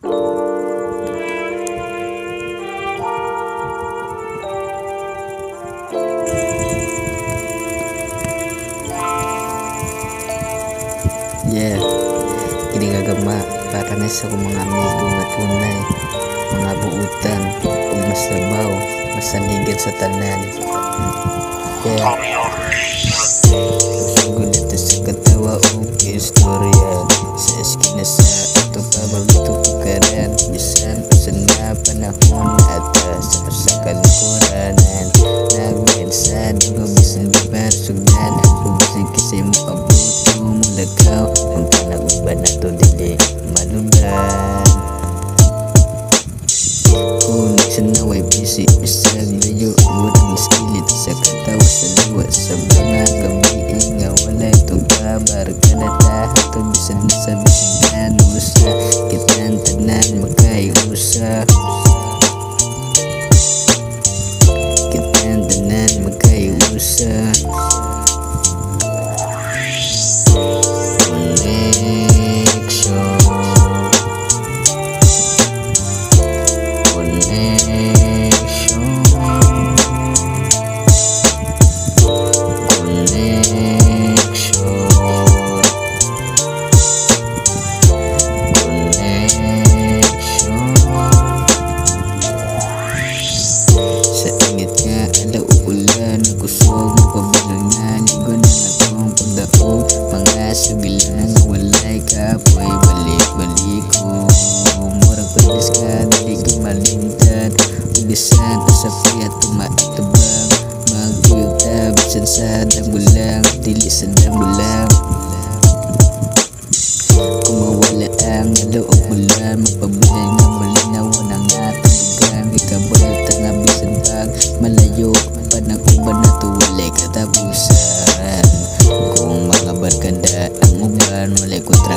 Yeah, ini gagama para na sa mga amigo nga tunay, mga buutan ug masabaw, masaligan sa tanan. Yeah, sugod ito sa katawa o istorya sa eskina sa ato paborito pukaran, bisan sa na panahon at sa kalikuran nagmensa dugo bisan gibar sugdan ug bisan kasi mo pabuto mo lagaw ang tanag-uban nato dili malugan. Kung nagsanaw ay busy bisag layo murang iskilit sa katawa sa liwa sa mga gabi nga walay tugabar kada tahatod bisan sa bisan usa kitang tanan magkayusa, kitang tanan magkayusa. Sabilan walay kapoy balik-balik ko murag pwedis ka dili ko malintad ubisan sa piyat tumatubang magkuyog ta bisan sa dambulang dili sa dambulang kung mawala ang loob mo lang magpabulay na malinaw ng atong dugang ikabalta nga bisan pag malayo panag-uban na to walay katapusan kung mga barkada ang uban walay kontra